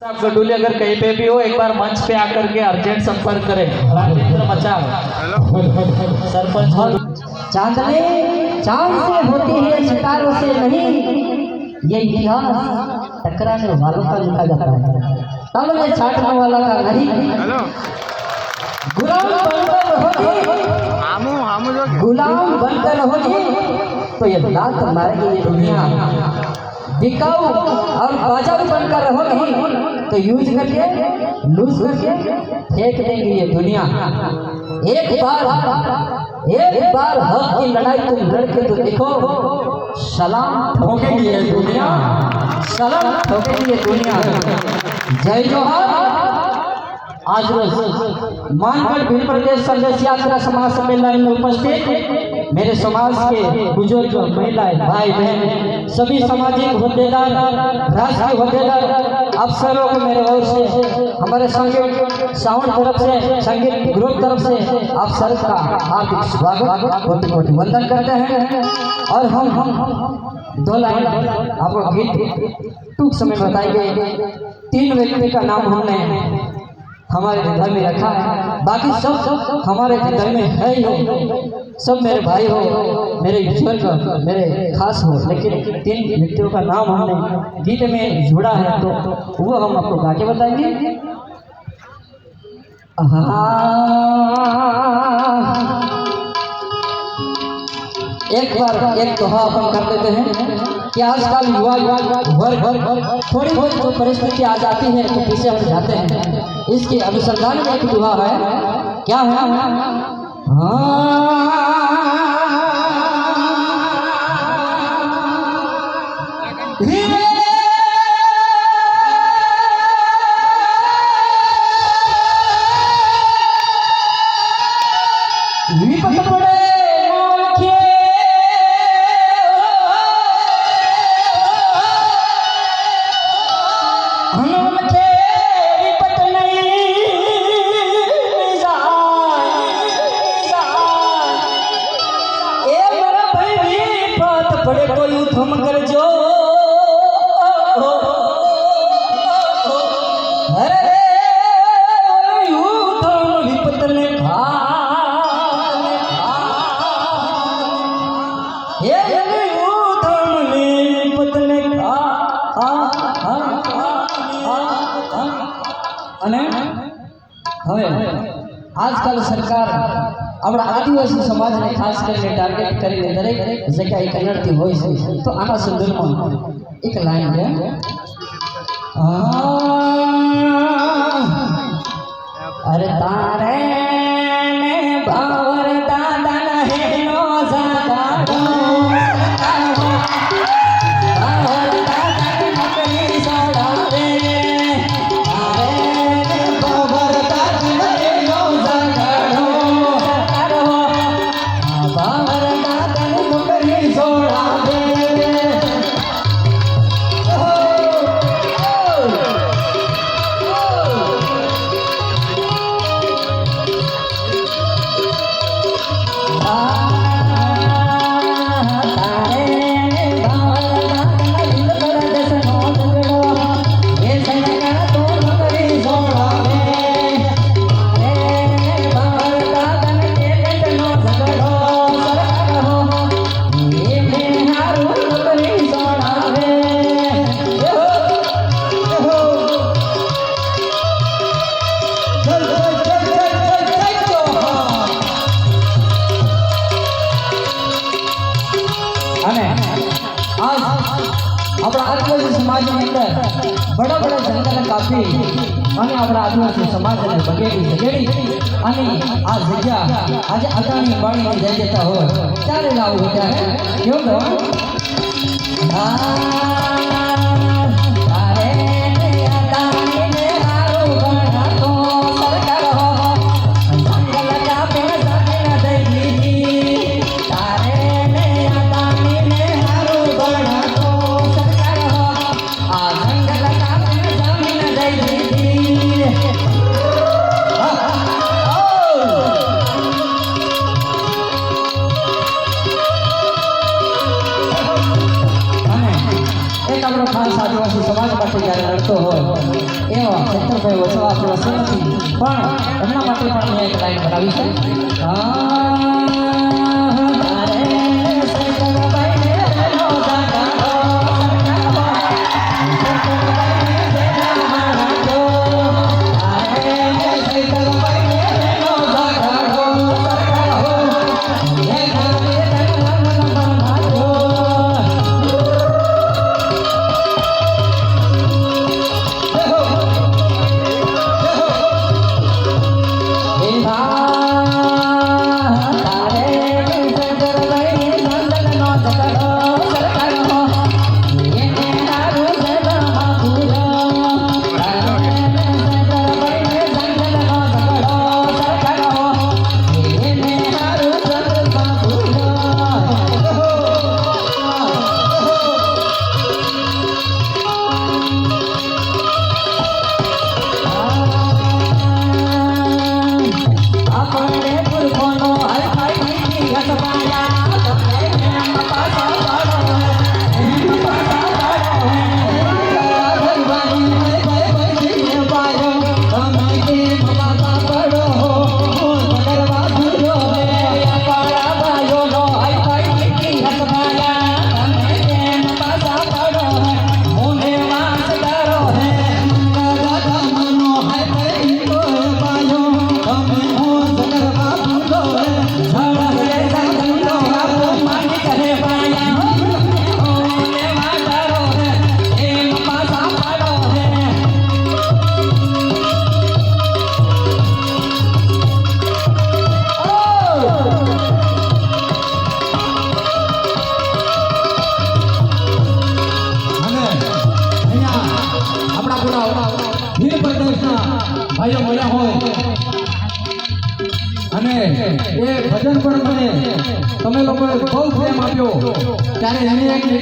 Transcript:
आप गडूली अगर कहीं पे भी हो एक बार मंच पे आकर के अर्जेंट संपर्क करें। राजेंद्र मचान सरपंच। चांदनी चांद से होती है सितारों से नहीं, ये इतिहास टकराने वालों का लिखा जाता है, तब में छाटने वाला का नहीं। गुलाम बनकर रहोगे, गुलाम बनकर रहोगे तो ये लात मारेगी ये दुनिया। बिकाऊ और बाजार बनकर रहोगे तो यूज करके लूज करके फेंक देंगे ये दुनिया। एक बार हक की लड़ाई तुम लड़के तो देखो, सलाम ठोकेगी ये दुनिया, सलाम ठोकेगी ये दुनिया। जय जोहार। आज रोज मानगढ़ भिल प्रदेश संदेश यात्रा समाज सम्मेलन में उपस्थित मेरे समाज के बुजुर्ग, महिलाएं, भाई बहन, सभी सामाजिक होद्देदार, राष्ट्रीय होद्देदार, अफसरों को मेरे ओर से, हमारे संगीत साउंड तरफ से, संगीत ग्रुप तरफ से आप सब का हार्दिक स्वागत, कोटि कोटि वंदन करते हैं। और हम दो लाइन आपको गीत टूक समय बताएंगे। 3 व्यक्ति का नाम हमने हमारे हृदय में रखा है, बाकी सब हमारे हृदय में है ही हो, सब मेरे भाई हो, मेरे बुजुर्ग, मेरे खास हो, लेकिन 3 व्यक्तियों का नाम हमने गीत में जुड़ा है तो वो हम आपको गा के बताएंगे। एक बार एक दोहा अपन कर देते हैं कि आजकल युवा वर्ग थोड़ी बहुत जो परिस्थिति आ जाती है तो पीछे हट जाते हैं। इसके अनुसंधान में एक दोहा है, क्या है? विपत पड़े पड़े कोई थम कर जो विपत ने आजकल सरकार अपना आदिवासी समाज ने खास करके टार्गेट करेंगे दरेक जगह एक लड़ती हो तो आना संदर्भ में एक लाइन है, अरे तारे ने बावर दादा नहीं नो जागाड़ो, बावर दादा की नकली सोड़ा दे, तारे ने बावर दादा नहीं नो जागाड़ो, बावर दादा की नकली सोड़ा दे। अपना आदिवासी समाज के अंदर बड़ा बड़ा जंगल कापी અને આપણા આદિવાસી સમાજને બગેડી સગેડી અને આ જગ્યા આજે અટાણી પાણીની જઈ જતા હોય ત્યારે લાવું ત્યારે કેવું એવા શંકરભાઈ વસવા આપણા નથી પણ એમના માટે પણ મેં એક લાઈન બનાવી છે તારે શંકરભાઈ ને નો જાગો શંકરભાઈ ને મારા જો તારે શંકરભાઈ ને નો જાગો એ ગાવે ભાઈઓ મળ્યા હોય અને એ ભજન પણ મને તમે લોકોએ બહુ પ્રેમ આપ્યો ત્યારે એની એક